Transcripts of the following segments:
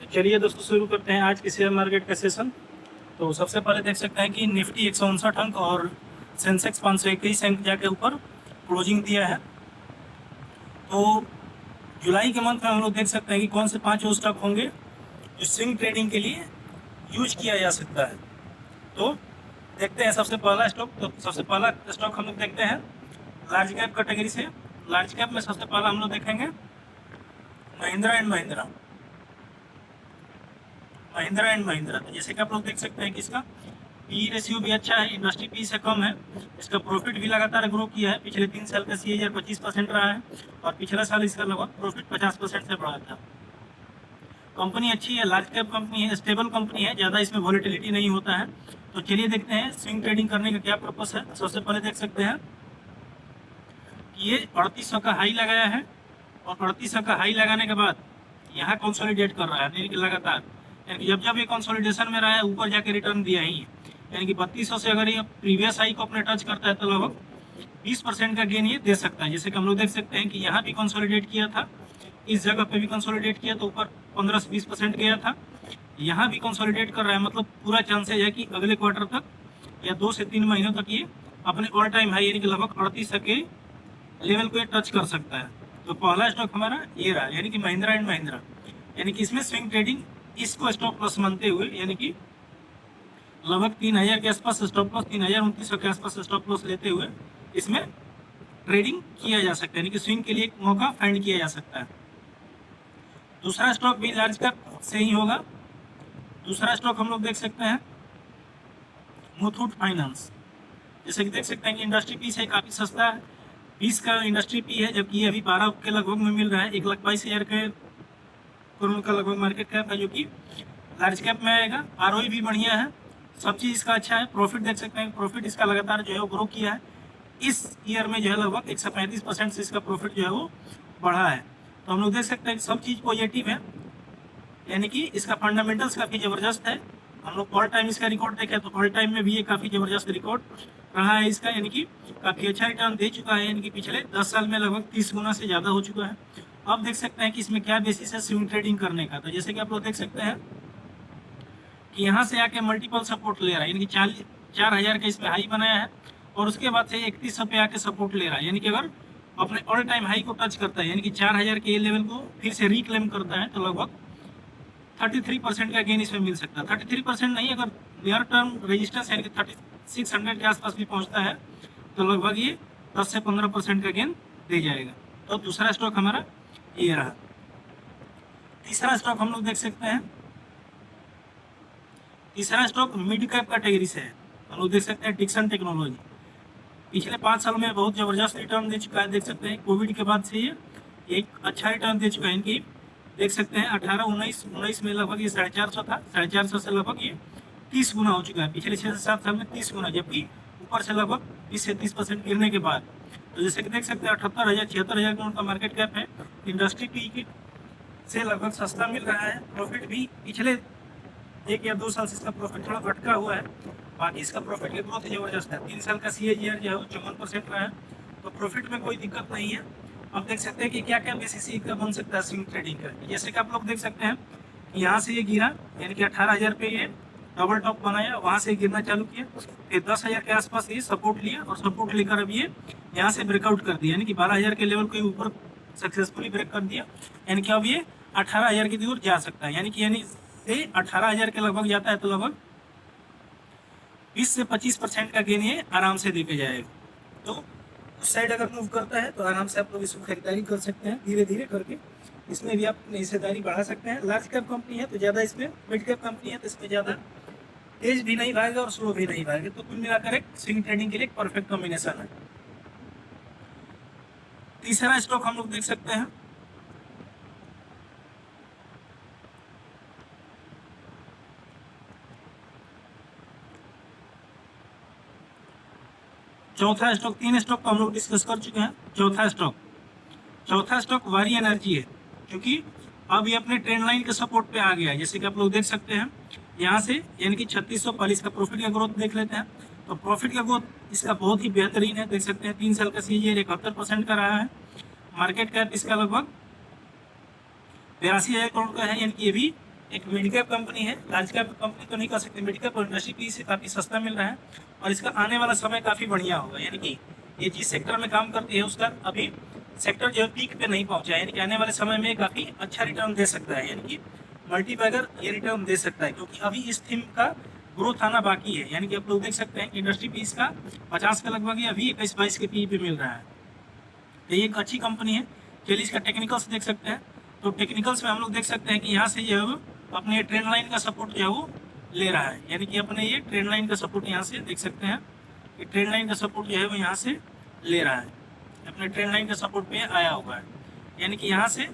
तो चलिए दोस्तों शुरू करते हैं आज के शेयर मार्केट का सेशन। तो सबसे पहले देख सकते हैं कि निफ्टी 159 अंक और सेंसेक्स 521 अंक जाके ऊपर क्लोजिंग दिया है। तो जुलाई के मंथ में हम लोग देख सकते हैं कि कौन से 5 वो स्टॉक होंगे जो स्विंग ट्रेडिंग के लिए यूज किया जा सकता है। तो देखते हैं सबसे पहला स्टॉक हम लोग देखते हैं लार्ज कैप कैटेगरी से। लार्ज कैप में सबसे पहला हम लोग देखेंगे महिंद्रा एंड महिंद्रा। तो जैसे कि आप लोग देख सकते हैं कि इसका पी रेशियो भी अच्छा है, इंडस्ट्री पी से कम है। इसका प्रॉफिट भी लगातार ग्रो किया है। पिछले 3 साल का CAGR 25% रहा है और पिछला साल इसका लगभग प्रॉफिट 50% से बढ़ा था। कंपनी अच्छी है, लार्ज कैप कंपनी है, स्टेबल कंपनी है, ज़्यादा इसमें वॉलेटिलिटी नहीं होता है। तो चलिए देखते हैं स्विंग ट्रेडिंग करने का क्या पर्पस है। सबसे पहले देख सकते हैं कि ये 3800 का हाई लगाया है और 3800 का हाई लगाने के बाद यहाँ कंसोलिडेट कर रहा है लगातार। यानी कि जब ये कंसोलिडेशन में रहा है ऊपर जाके रिटर्न दिया ही है। यानी कि 3200 से अगर ये प्रीवियस हाई को अपने टच करता है तो लगभग 20% का गेन ये दे सकता है। जैसे कि हम लोग देख सकते हैं कि यहाँ भी कंसोलिडेट किया था, इस जगह पे भी कंसोलिडेट किया तो ऊपर 15 से 20% गया था। यहाँ भी कंसोलिडेट कर रहा है, मतलब पूरा चांसेज है कि अगले क्वार्टर तक या 2 से 3 महीनों तक ये अपने ऑल टाइम हाई यानी कि लगभग 3800 के लेवल को ये टच कर सकता है। तो पहला स्टॉक हमारा ये रहा, यानी कि महिंद्रा एंड महिंद्रा। यानी कि इसमें स्विंग ट्रेडिंग इसको स्टॉप लॉस मानते हुए, यानी कि लगभग 3000 के आसपास स्टॉप लॉस, 3900 के आसपास स्टॉप लॉस लेते हुए इसमें ट्रेडिंग किया जा सकता है, यानी कि स्विंग के लिए एक मौका फाइंड किया जा सकता है। दूसरा स्टॉक भी लार्ज कैप से ही होगा। दूसरा स्टॉक हम लोग देख सकते हैं मुथूट फाइनेंस। जैसे कि देख सकते हैं कि इंडस्ट्री पी से काफ़ी सस्ता है, 20 का इंडस्ट्री पी है, जबकि ये अभी 12 के लगभग में मिल रहा है। 1,22,000 के करोड़ का लगभग मार्केट कैप है, जो कि लार्ज कैप में आएगा। ROE भी बढ़िया है, सब चीज़ इसका अच्छा है। प्रॉफिट देख सकते हैं, प्रॉफिट इसका लगातार जो है वो ग्रो किया है। इस ईयर में जो है लगभग 135% से इसका प्रॉफिट जो है वो बढ़ा है। तो हम लोग देख सकते हैं कि सब चीज़ पॉजिटिव है, यानी कि इसका फंडामेंटल्स काफ़ी ज़बरदस्त है। हम लोग ऑल टाइम इसका रिकॉर्ड देखें तो ऑल टाइम में भी ये काफ़ी ज़बरदस्त रिकॉर्ड रहा है इसका, यानी कि काफ़ी अच्छा रिटर्न दे चुका है। यानी कि पिछले 10 साल में लगभग 30 गुना से ज़्यादा हो चुका है। अब देख सकते हैं कि इसमें क्या बेसिस है स्विंग ट्रेडिंग करने का। तो जैसे कि आप लोग देख सकते हैं कि यहाँ से आके मल्टीपल सपोर्ट ले रहा है, यानी कि 4000 का इसमें हाई बनाया है और उसके बाद से 3100 पे आके सपोर्ट ले रहा है। यानी कि अगर अपने ऑल टाइम हाई को टच करता है, यानी कि 4000 के लेवल को फिर से रिक्लेम करता है, तो लगभग 33% का गेन इसमें मिल सकता है। 33% नहीं, अगर नियर टर्म रेजिस्टेंस यानी कि 3600 के आसपास भी पहुंचता है तो लगभग ये 10 से 15% का गेन दे जाएगा। तो दूसरा स्टॉक हमारा ये रहा। तीसरा स्टॉक हम लोग देख सकते हैं, तीसरा स्टॉक मिड कैप कैटेगरी से है। हम लोग देख सकते हैं डिक्सन टेक्नोलॉजी। पिछले 5 सालों में बहुत ज़बरदस्त रिटर्न दे चुका है। देख सकते हैं कोविड के बाद से ये एक अच्छा रिटर्न दे चुका है। इनकी देख सकते हैं 18-19 में लगभग ये 450 था, 450 से लगभग ये 30 गुना हो चुका है पिछले 6 से 7 साल में, 30 गुना, जबकि ऊपर से लगभग 20 से 30% गिरने के बाद। तो जैसे कि देख सकते हैं 78,000-76,000 करोड़ का मार्केट कैप है। इंडस्ट्री पी से लगभग सस्ता मिल रहा है। प्रॉफिट भी पिछले 1 या 2 साल से इसका प्रॉफिट थोड़ा भटका हुआ है, बाकी इसका प्रॉफिट भी बहुत ही ज़बरदस्त है। 3 साल का CAGR जो है वो 54% रहा है, तो प्रॉफिट में कोई दिक्कत नहीं है। अब देख सकते हैं कि क्या क्या बेसिस का बन सकता है स्विंग ट्रेडिंग का। जैसे कि आप लोग देख सकते हैं कि यहाँ से ये गिरा, यानी कि 18,000 पे ये डबल टॉप बनाया, वहाँ से गिरना चालू किया, फिर 10,000 के आसपास ये सपोर्ट लिया और सपोर्ट लेकर अब ये यहाँ से ब्रेकआउट कर दिया, यानी कि 12,000 के लेवल को ऊपर सक्सेसफुली ब्रेक कर दिया। यानी कि अब ये 18,000 की दूर जा सकता है, यानी कि 18,000 के लगभग जाता है तो लगभग 20 से 25% का गेन ये आराम से देके जाएगा। तो उस साइड अगर मूव करता है तो आराम से आप लोग इसको खरीदारी कर सकते हैं, धीरे धीरे करके इसमें भी आप अपनी हिस्सेदारी बढ़ा सकते हैं। लार्ज कैप कंपनी है तो ज़्यादा इसमें, मिड कैप कंपनी है तो इसमें ज़्यादा तेज भी नहीं भागेगा और स्लो भी नहीं भागेगा। तो कुल मिलाकर एक स्विंग ट्रेडिंग के लिए एक परफेक्ट कॉम्बिनेशन है। तीसरा स्टॉक हम लोग देख सकते हैं चौथा स्टॉक, 3 स्टॉक तो हम लोग डिस्कस कर चुके हैं। चौथा स्टॉक वारी एनर्जी है, क्योंकि अब ये अपने ट्रेंड लाइन के सपोर्ट पे आ गया है। जैसे कि आप लोग देख सकते हैं यहाँ से, यानी कि 3640 का प्रॉफिट का ग्रोथ देख लेते हैं। तो प्रॉफिट का ग्रोथ इसका बहुत ही बेहतरीन है। देख सकते हैं 3 साल का CAGR 71% का रहा है। मार्केट कैप इसका लगभग 82,000 करोड़ का है, यानी कि ये भी एक मिड कैप कंपनी है, लार्ज कैप कंपनी तो नहीं कह सकते, मिड कैप और इंडस्ट्री पी से काफ़ी सस्ता मिल रहा है और इसका आने वाला समय काफ़ी बढ़िया होगा। यानी कि ये जिस सेक्टर में काम करती है उसका अभी सेक्टर जो है पीक पे नहीं पहुंचा है, यानी कि आने वाले समय में काफ़ी अच्छा रिटर्न दे सकता है, यानी कि मल्टीबैगर ये रिटर्न दे सकता है, क्योंकि अभी इस थीम का ग्रोथ आना बाकी है। यानी कि आप लोग देख सकते हैं कि इंडस्ट्री पीस का 50 का लगभग है, अभी 21-22 के पी पे मिल रहा है। तो ये एक अच्छी कंपनी है। चलिए इसका टेक्निकल्स देख सकते हैं। तो टेक्निकल्स में हम लोग देख सकते हैं कि यहाँ से जो है वो अपने ट्रेंड लाइन का सपोर्ट जो है वो ले रहा है, यानी कि अपने ये ट्रेंड लाइन का सपोर्ट यहाँ से देख सकते हैं कि ट्रेंड लाइन का सपोर्ट जो है वो यहाँ से ले रहा है, अपने ट्रेंड लाइन का सपोर्ट पे आया हुआ है। यानी कि यहाँ से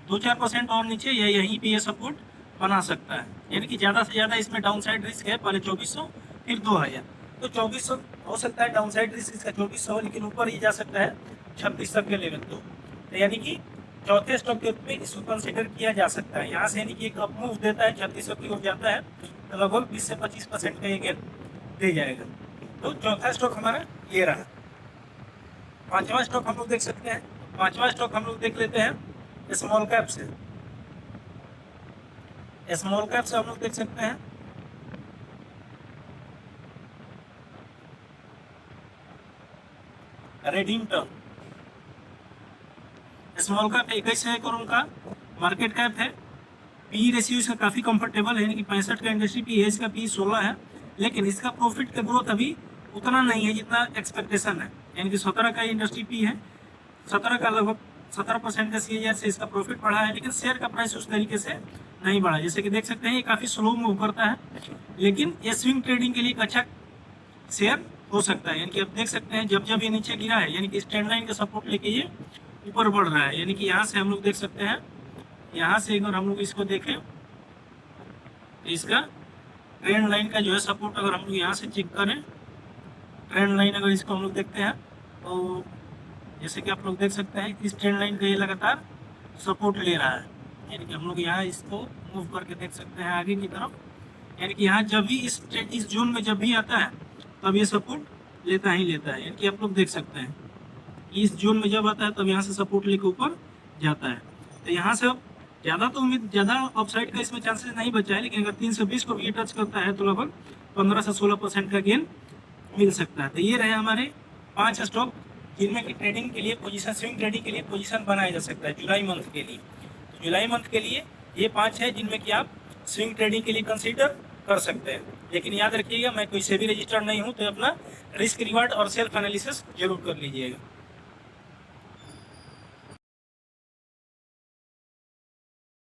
2-4% और नीचे या यहीं पे ये सपोर्ट बना सकता है। यानी कि ज़्यादा से ज़्यादा इसमें डाउन साइड रिस्क है, पहले 2400 फिर 2000, तो 2400 हो सकता है डाउन साइड रिस्क इसका 2400, लेकिन ऊपर ही जा सकता है 36 तक के लेवल। तो यानी कि चौथे स्टॉक के रूप में इसको कंसिडर किया जा सकता है। यहाँ से यानी कि एक अप मूव देता है, 3600 की ओर जाता है, तो लगभग 20 से 25% का ये गेन दे जाएगा। तो चौथा स्टॉक हमारा ये रहा। पांचवा स्टॉक हम लोग देख सकते हैं। पांचवा स्टॉक हम लोग देख लेते हैं स्मॉल कैप से। स्मॉल कैप से हम लोग देख सकते हैं रेडिंगटन। स्मॉल कैप 21 करोड़ का मार्केट कैप है। पी रेशियो इसका काफ़ी कंफर्टेबल है, यानी कि 65 का इंडस्ट्री पी है, इसका पी 16 है, लेकिन इसका प्रॉफिट का ग्रोथ अभी उतना नहीं है जितना एक्सपेक्टेशन है। यानी कि 17 का इंडस्ट्री पी है, 17 का लगभग 17% का CAGR से इसका प्रॉफिट बढ़ा है, लेकिन शेयर का प्राइस उस तरीके से नहीं बढ़ा। जैसे कि देख सकते हैं ये काफ़ी स्लो मूव करता है, लेकिन ये स्विंग ट्रेडिंग के लिए एक अच्छा शेयर हो सकता है। यानी कि आप देख सकते हैं जब जब ये नीचे गिरा है, यानी कि इस ट्रेंड लाइन का सपोर्ट लेके ये ऊपर बढ़ रहा है। यानी कि यहाँ से हम लोग देख सकते हैं, यहाँ से अगर हम लोग इसको देखें तो इसका ट्रेंड लाइन का जो है सपोर्ट अगर हम लोग यहाँ से चेक करें, ट्रेंड लाइन अगर इसको हम लोग देखते हैं तो जैसे कि आप लोग देख सकते हैं इस ट्रेंड लाइन का ये लगातार सपोर्ट ले रहा है। यानी कि हम लोग यहाँ इसको मूव करके देख सकते हैं आगे की तरफ। यानी कि यहाँ जब भी इस जोन में जब भी आता है तब ये सपोर्ट लेता ही लेता है। यानी कि आप लोग देख सकते हैं इस जोन में जब आता है तब यहाँ से सपोर्ट लेके ऊपर जाता है। तो यहाँ से अब ज़्यादा तो उम्मीद ज़्यादा अपसाइड का इसमें चांसेस नहीं बचा है, लेकिन अगर 320 को भी टच करता है तो लगभग 15 से 16% का गेन मिल सकता है। तो ये रहे हमारे 5 स्टॉक जिनमें कि ट्रेडिंग के लिए पोजीशन, स्विंग ट्रेडिंग के लिए पोजीशन बनाया जा सकता है जुलाई मंथ के लिए। तो जुलाई मंथ के लिए ये 5 है जिनमें कि आप स्विंग ट्रेडिंग के लिए कंसीडर कर सकते हैं। लेकिन याद रखिएगा मैं कोई सेबी रजिस्टर्ड नहीं हूँ, तो अपना रिस्क रिवार्ड और सेल्फ एनालिसिस जरूर कर लीजिएगा।